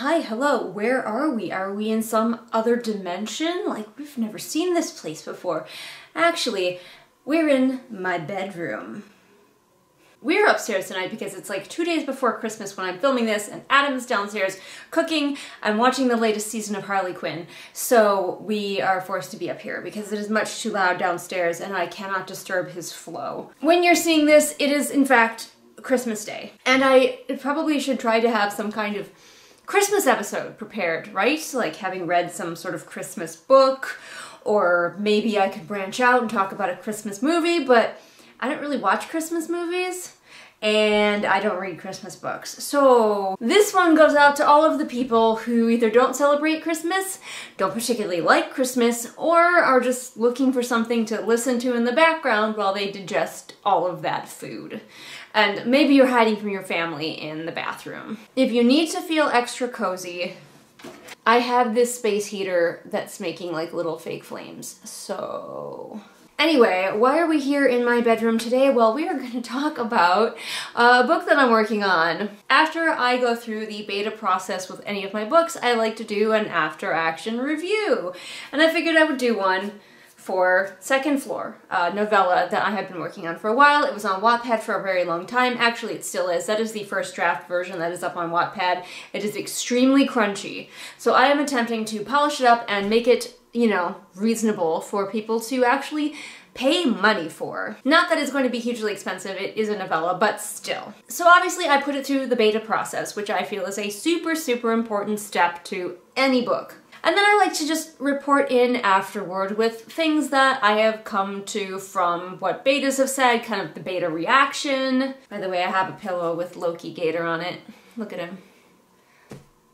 Hi, hello, where are we? Are we in some other dimension? Like, we've never seen this place before. Actually, we're in my bedroom. We're upstairs tonight because it's like 2 days before Christmas when I'm filming this, and Adam's downstairs cooking and watching the latest season of Harley Quinn. So we are forced to be up here because it is much too loud downstairs and I cannot disturb his flow. When you're seeing this, it is in fact Christmas Day. And I probably should try to have some kind of Christmas episode prepared, right? Like having read some sort of Christmas book, or maybe I could branch out and talk about a Christmas movie, but I don't really watch Christmas movies, and I don't read Christmas books. So this one goes out to all of the people who either don't celebrate Christmas, don't particularly like Christmas, or are just looking for something to listen to in the background while they digest all of that food. And maybe you're hiding from your family in the bathroom. If you need to feel extra cozy, I have this space heater that's making like little fake flames, so... Anyway, why are we here in my bedroom today? Well, we are going to talk about a book that I'm working on. After I go through the beta process with any of my books, I like to do an after-action review. And I figured I would do one for Second Floor, a novella that I have been working on for a while. It was on Wattpad for a very long time. Actually, it still is. That is the first draft version that is up on Wattpad. It is extremely crunchy. So I am attempting to polish it up and make it, you know, reasonable for people to actually pay money for. Not that it's going to be hugely expensive, it is a novella, but still. So obviously I put it through the beta process, which I feel is a super, super important step to any book. And then I like to just report in afterward with things that I have come to from what betas have said, kind of the beta reaction. By the way, I have a pillow with Loki Gator on it. Look at him.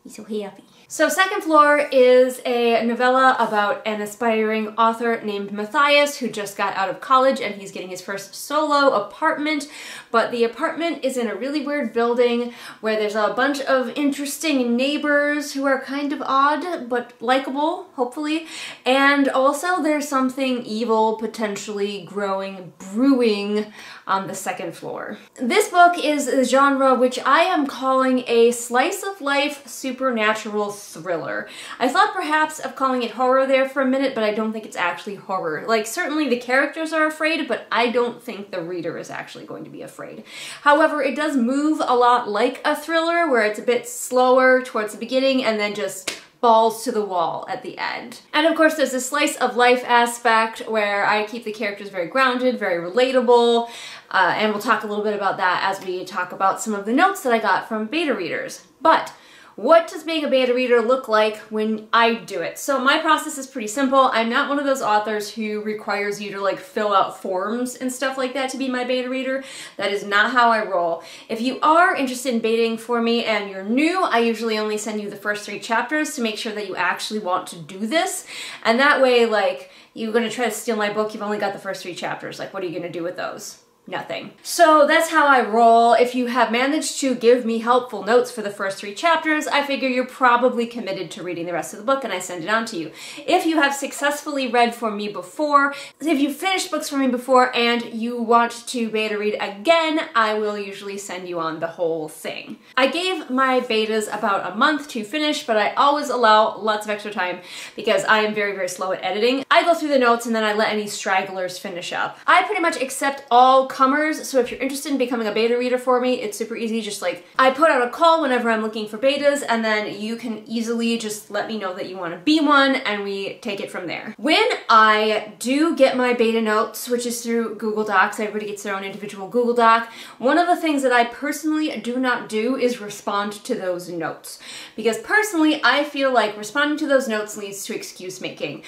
He's so happy. So Second Floor is a novella about an aspiring author named Matthias who just got out of college and he's getting his first solo apartment, but the apartment is in a really weird building where there's a bunch of interesting neighbors who are kind of odd but likable, hopefully, and also there's something evil potentially brewing on the second floor. This book is a genre which I am calling a slice of life supernatural thriller. I thought perhaps of calling it horror there for a minute, but I don't think it's actually horror. Like, certainly the characters are afraid, but I don't think the reader is actually going to be afraid. However, it does move a lot like a thriller, where it's a bit slower towards the beginning and then just balls to the wall at the end. And of course there's a slice of life aspect where I keep the characters very grounded, very relatable, and we'll talk a little bit about that as we talk about some of the notes that I got from beta readers. But what does being a beta reader look like when I do it? So my process is pretty simple. I'm not one of those authors who requires you to like fill out forms and stuff like that to be my beta reader. That is not how I roll. If you are interested in betaing for me and you're new, I usually only send you the first 3 chapters to make sure that you actually want to do this. And that way, like, you're gonna try to steal my book, you've only got the first 3 chapters. Like, what are you gonna do with those? Nothing. So that's how I roll. If you have managed to give me helpful notes for the first 3 chapters, I figure you're probably committed to reading the rest of the book and I send it on to you. If you have successfully read for me before, if you've finished books for me before and you want to beta read again, I will usually send you on the whole thing. I gave my betas about a month to finish, but I always allow lots of extra time because I am very, very slow at editing. I go through the notes and then I let any stragglers finish up. I pretty much accept all comers, so if you're interested in becoming a beta reader for me, it's super easy. Just like, I put out a call whenever I'm looking for betas, and then you can easily just let me know that you want to be one, and we take it from there. When I do get my beta notes, which is through Google Docs, everybody gets their own individual Google Doc, one of the things that I personally do not do is respond to those notes. Because personally, I feel like responding to those notes leads to excuse making.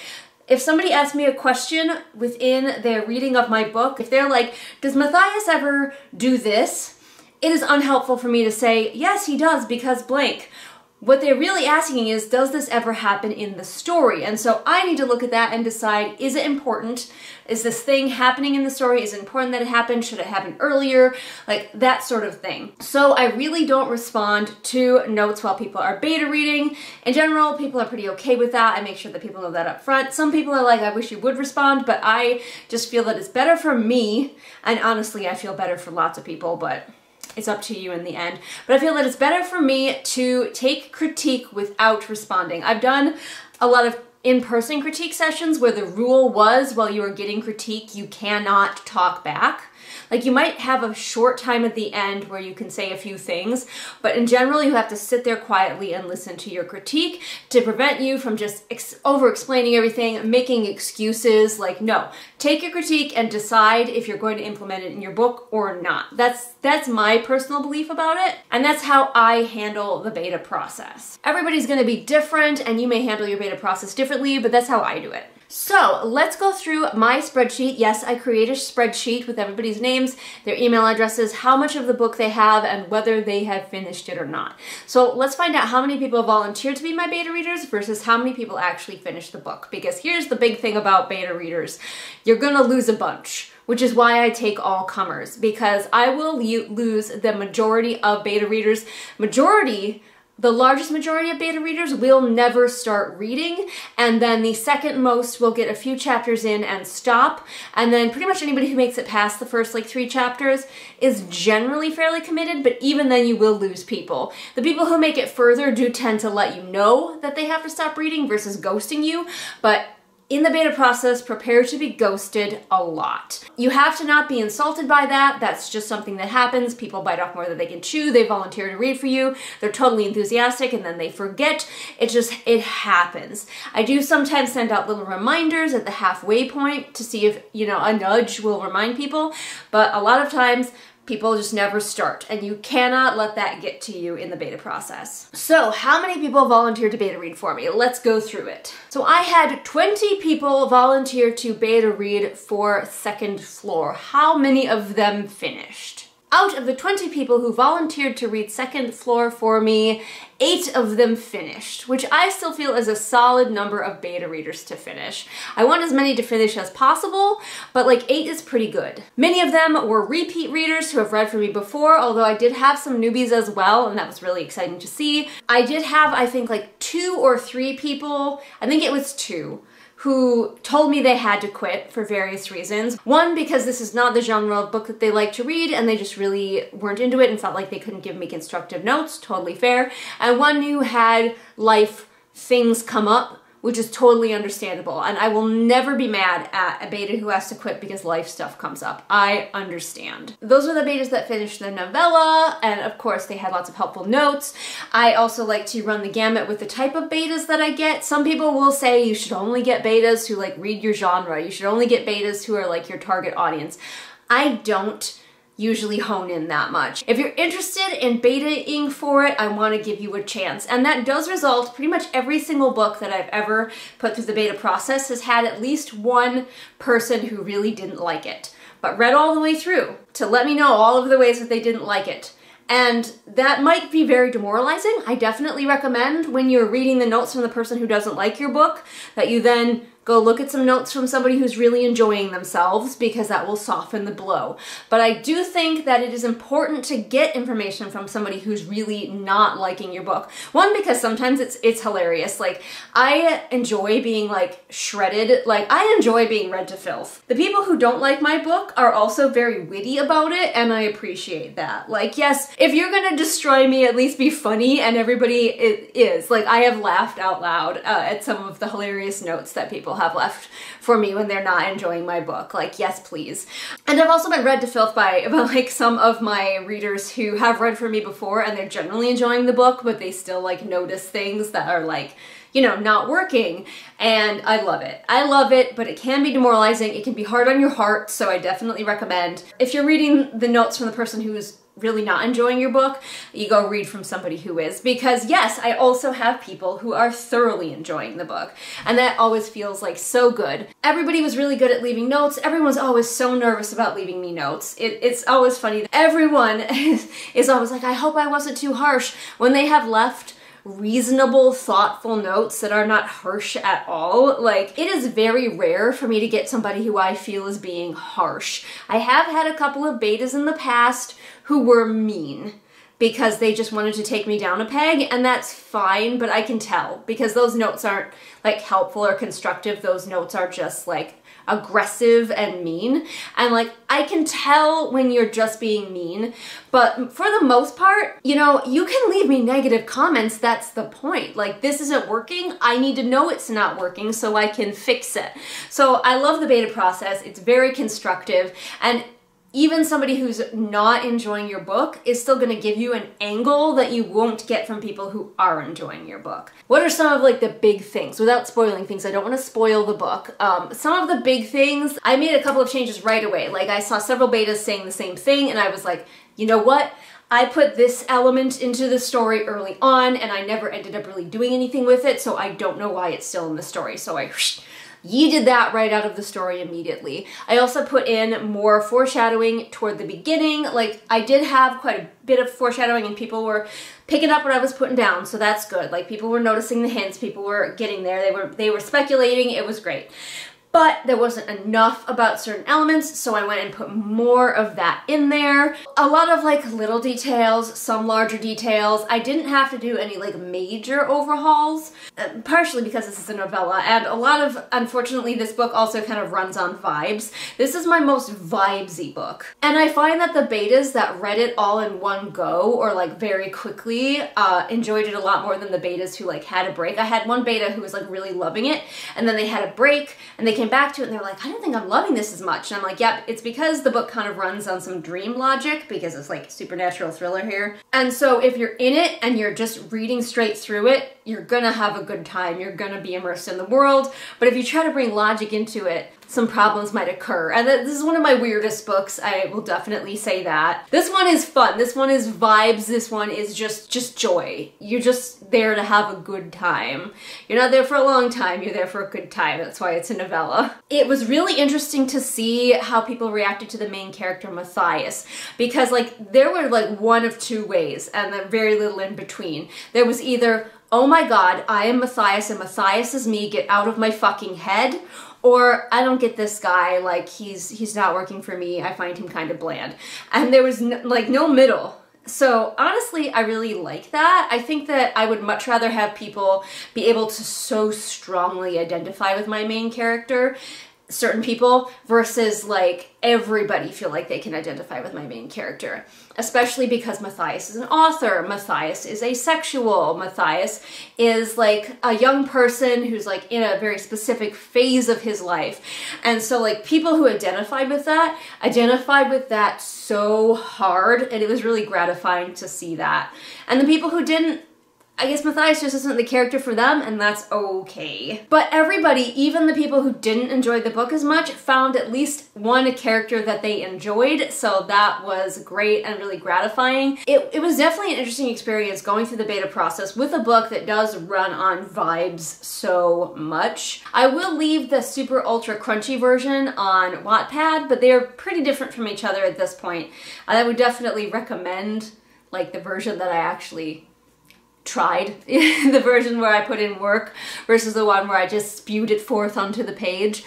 If somebody asks me a question within their reading of my book, if they're like, does Matthias ever do this? It is unhelpful for me to say, yes, he does because blank. What they're really asking is, does this ever happen in the story? And so I need to look at that and decide, is it important? Is this thing happening in the story? Is it important that it happened? Should it happen earlier? Like, that sort of thing. So I really don't respond to notes while people are beta reading. In general, people are pretty okay with that. I make sure that people know that up front. Some people are like, I wish you would respond, but I just feel that it's better for me. And honestly, I feel better for lots of people, but it's up to you in the end. But I feel that it's better for me to take critique without responding. I've done a lot of in-person critique sessions where the rule was while you are getting critique, you cannot talk back. Like you might have a short time at the end where you can say a few things, but in general you have to sit there quietly and listen to your critique to prevent you from just over-explaining everything, making excuses. Like, no, take your critique and decide if you're going to implement it in your book or not. That's my personal belief about it, and that's how I handle the beta process. Everybody's gonna be different, and you may handle your beta process differently, but that's how I do it. So let's go through my spreadsheet. Yes, I create a spreadsheet with everybody's names, their email addresses, how much of the book they have, and whether they have finished it or not. So let's find out how many people volunteered to be my beta readers versus how many people actually finished the book. Because here's the big thing about beta readers. You're gonna lose a bunch, which is why I take all comers, because I will lose the majority of beta readers. The largest majority of beta readers will never start reading, and then the second most will get a few chapters in and stop, and then pretty much anybody who makes it past the first like 3 chapters is generally fairly committed, but even then you will lose people. The people who make it further do tend to let you know that they have to stop reading versus ghosting you, but in the beta process, prepare to be ghosted a lot. You have to not be insulted by that. That's just something that happens. People bite off more than they can chew. They volunteer to read for you. They're totally enthusiastic and then they forget. It happens. I do sometimes send out little reminders at the halfway point to see if, a nudge will remind people. But a lot of times, people just never start, and you cannot let that get to you in the beta process. So how many people volunteered to beta read for me? Let's go through it. So I had 20 people volunteer to beta read for Second Floor. How many of them finished? Out of the 20 people who volunteered to read Second Floor for me, 8 of them finished, which I still feel is a solid number of beta readers to finish. I want as many to finish as possible, but like 8 is pretty good. Many of them were repeat readers who have read for me before, although I did have some newbies as well, and that was really exciting to see. I did have, I think, like 2 or 3 people, I think it was 2, who told me they had to quit for various reasons. One, because this is not the genre of book that they like to read and they just really weren't into it and felt like they couldn't give me constructive notes, totally fair. And one who had life things come up, which is totally understandable. And I will never be mad at a beta who has to quit because life stuff comes up. I understand. Those are the betas that finished the novella, and of course they had lots of helpful notes. I also like to run the gamut with the type of betas that I get. Some people will say you should only get betas who like read your genre. You should only get betas who are like your target audience. I don't usually hone in that much. If you're interested in betaing for it, I want to give you a chance. And that does result, pretty much every single book that I've ever put through the beta process has had at least one person who really didn't like it, but read all the way through to let me know all of the ways that they didn't like it. And that might be very demoralizing. I definitely recommend when you're reading the notes from the person who doesn't like your book that you then go look at some notes from somebody who's really enjoying themselves, because that will soften the blow. But I do think that it is important to get information from somebody who's really not liking your book. One, because sometimes it's hilarious. Like, I enjoy being like shredded. Like, I enjoy being read to filth. The people who don't like my book are also very witty about it, and I appreciate that. Like, yes, if you're gonna destroy me, at least be funny, and everybody is. Like, I have laughed out loud at some of the hilarious notes that people have left for me when they're not enjoying my book. Like, yes, please. And I've also been read to filth by like some of my readers who have read for me before and they're generally enjoying the book, but they still like notice things that are like, not working. And I love it. I love it, but it can be demoralizing. It can be hard on your heart. So I definitely recommend, if you're reading the notes from the person who's really not enjoying your book, you go read from somebody who is. Because yes, I also have people who are thoroughly enjoying the book, and that always feels like so good. Everybody was really good at leaving notes. Everyone's always so nervous about leaving me notes. It's always funny. Everyone is always like, I hope I wasn't too harsh, when they have left reasonable, thoughtful notes that are not harsh at all. Like, it is very rare for me to get somebody who I feel is being harsh. I have had a couple of betas in the past who were mean because they just wanted to take me down a peg, and that's fine, but I can tell because those notes aren't like helpful or constructive. Those notes are just like aggressive and mean. And like, I can tell when you're just being mean, but for the most part, you know, you can leave me negative comments. That's the point. Like, this isn't working. I need to know it's not working so I can fix it. So I love the beta process. It's very constructive, and even somebody who's not enjoying your book is still going to give you an angle that you won't get from people who are enjoying your book. What are some of like the big things? Without spoiling things, I don't want to spoil the book. Some of the big things, I made a couple of changes right away. Like, I saw several betas saying the same thing, and I was like, you know what? I put this element into the story early on, and I never ended up really doing anything with it, so I don't know why it's still in the story. So I yeeted that right out of the story immediately. I also put in more foreshadowing toward the beginning. Like, I did have quite a bit of foreshadowing, and people were picking up what I was putting down, so that's good. Like, people were noticing the hints, people were getting there, they were speculating, it was great. But there wasn't enough about certain elements, so I went and put more of that in there. A lot of like little details, some larger details. I didn't have to do any like major overhauls, partially because this is a novella, and a lot of, unfortunately, this book also kind of runs on vibes. This is my most vibesy book. And I find that the betas that read it all in one go, or like very quickly, enjoyed it a lot more than the betas who like had a break. I had one beta who was like really loving it, and then they had a break, and they came back to it and they're like, I don't think I'm loving this as much. And I'm like, yep, it's because the book kind of runs on some dream logic, because it's like supernatural thriller here. And so if you're in it and you're just reading straight through it, you're gonna have a good time. You're gonna be immersed in the world. But if you try to bring logic into it, some problems might occur. And this is one of my weirdest books, I will definitely say that. This one is fun, this one is vibes, this one is just joy. You're just there to have a good time. You're not there for a long time, you're there for a good time. That's why it's a novella. It was really interesting to see how people reacted to the main character, Matthias, because like there were like one of two ways, and then very little in between. There was either, oh my god, I am Matthias and Matthias is me, get out of my fucking head, or I don't get this guy, like he's not working for me, I find him kind of bland. And there was no middle. So honestly, I really like that. I think that I would much rather have people be able to so strongly identify with my main character, certain people, versus like everybody feel like they can identify with my main character. Especially because Matthias is an author, Matthias is asexual, Matthias is like a young person who's like in a very specific phase of his life. And so like people who identified with that so hard, and it was really gratifying to see that. And the people who didn't, I guess Matthias just isn't the character for them, and that's okay. But everybody, even the people who didn't enjoy the book as much, found at least one character that they enjoyed, so that was great and really gratifying. It was definitely an interesting experience going through the beta process with a book that does run on vibes so much. I will leave the super ultra crunchy version on Wattpad, but they're pretty different from each other at this point. I would definitely recommend like the version that I actually tried, the version where I put in work versus the one where I just spewed it forth onto the page.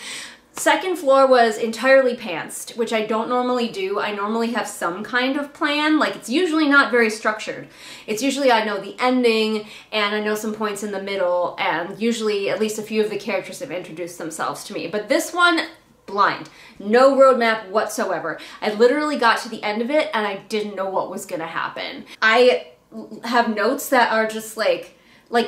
Second Floor was entirely pantsed, which I don't normally do. I normally have some kind of plan. Like, it's usually not very structured. It's usually I know the ending and I know some points in the middle, and usually at least a few of the characters have introduced themselves to me. But this one, blind. No roadmap whatsoever. I literally got to the end of it and I didn't know what was gonna happen. I have notes that are just like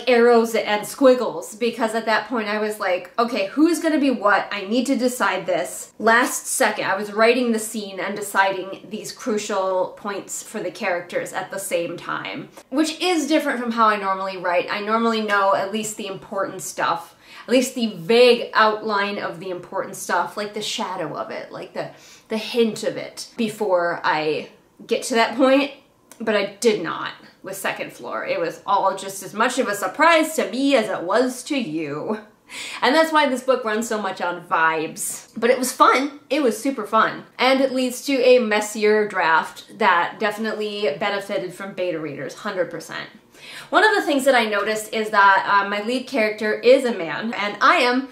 arrows and squiggles, because at that point I was like, okay, who's gonna be what? I need to decide this. Last second, I was writing the scene and deciding these crucial points for the characters at the same time, which is different from how I normally write. I normally know at least the important stuff, at least the vague outline of the important stuff, like the shadow of it, like the hint of it before I get to that point, but I did not with Second Floor. It was all just as much of a surprise to me as it was to you. And that's why this book runs so much on vibes. But it was fun. It was super fun. And it leads to a messier draft that definitely benefited from beta readers, 100%. One of the things that I noticed is that my lead character is a man, and I am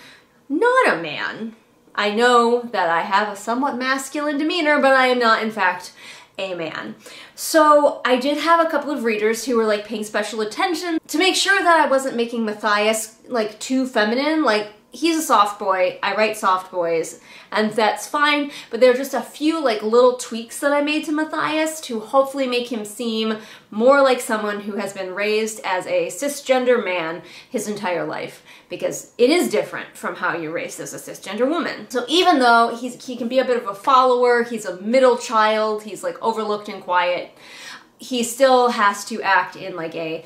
not a man. I know that I have a somewhat masculine demeanor, but I am not, in fact, a man. So I did have a couple of readers who were like paying special attention to make sure that I wasn't making Matthias like too feminine. Like, he's a soft boy. I write soft boys, and that's fine, but there are just a few like little tweaks that I made to Matthias to hopefully make him seem more like someone who has been raised as a cisgender man his entire life, because it is different from how you're raised as a cisgender woman. So even though he can be a bit of a follower, he's a middle child, he's like overlooked and quiet, he still has to act in like a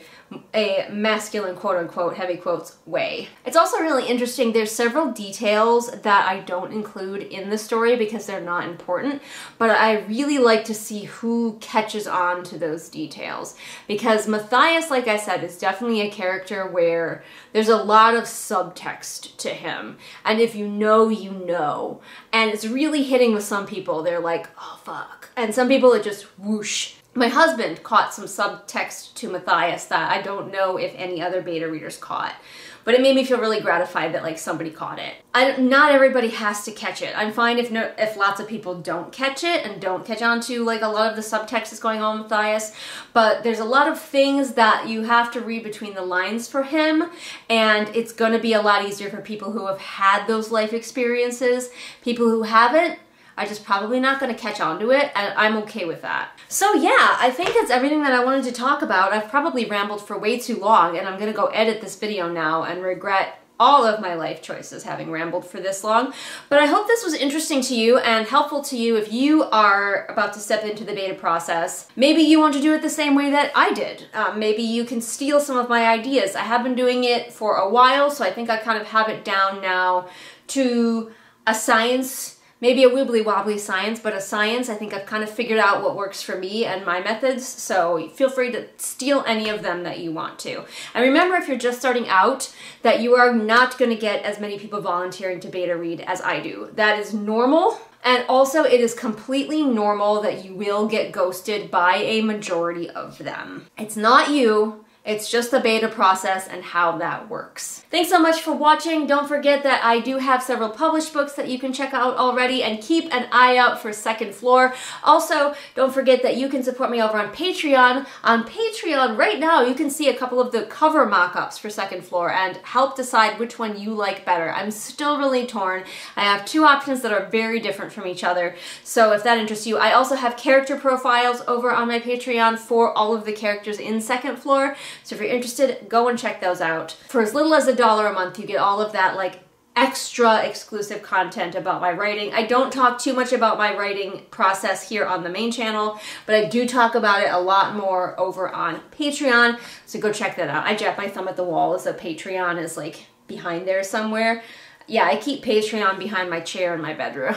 masculine, quote-unquote, heavy quotes, way. It's also really interesting, there's several details that I don't include in the story because they're not important, but I really like to see who catches on to those details. Because Matthias, like I said, is definitely a character where there's a lot of subtext to him. And if you know, you know. And it's really hitting with some people. They're like, oh, fuck. And some people it just whoosh. My husband caught some subtext to Matthias that I don't know if any other beta readers caught, but it made me feel really gratified that like somebody caught it. Not everybody has to catch it. I'm fine if lots of people don't catch it and don't catch on to like a lot of the subtext that's going on with Matthias, but there's a lot of things that you have to read between the lines for him, and it's going to be a lot easier for people who have had those life experiences. People who haven't are just probably not going to catch on to it, and I'm okay with that. So yeah, I think that's everything that I wanted to talk about. I've probably rambled for way too long, and I'm going to go edit this video now and regret all of my life choices having rambled for this long. But I hope this was interesting to you and helpful to you if you are about to step into the beta process. Maybe you want to do it the same way that I did. Maybe you can steal some of my ideas. I have been doing it for a while, so I think I kind of have it down now to a science. Maybe a wibbly-wobbly science, but a science. I think I've kind of figured out what works for me and my methods, so feel free to steal any of them that you want to. And remember, if you're just starting out, that you are not going to get as many people volunteering to beta read as I do. That is normal, and also it is completely normal that you will get ghosted by a majority of them. It's not you. It's just the beta process and how that works. Thanks so much for watching. Don't forget that I do have several published books that you can check out already, and keep an eye out for Second Floor. Also, don't forget that you can support me over on Patreon. On Patreon right now, you can see a couple of the cover mock-ups for Second Floor and help decide which one you like better. I'm still really torn. I have two options that are very different from each other, so if that interests you. I also have character profiles over on my Patreon for all of the characters in Second Floor. So if you're interested, go and check those out. For as little as $1 a month, you get all of that like extra exclusive content about my writing. I don't talk too much about my writing process here on the main channel, but I do talk about it a lot more over on Patreon, so go check that out. I jab my thumb at the wall as a Patreon is like behind there somewhere. Yeah, I keep Patreon behind my chair in my bedroom.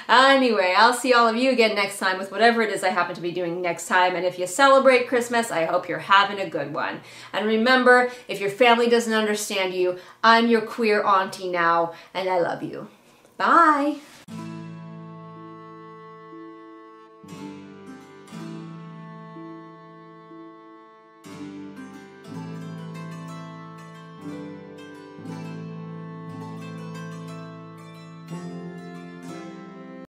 Anyway, I'll see all of you again next time with whatever it is I happen to be doing next time. And if you celebrate Christmas, I hope you're having a good one. And remember, if your family doesn't understand you, I'm your queer auntie now, and I love you. Bye.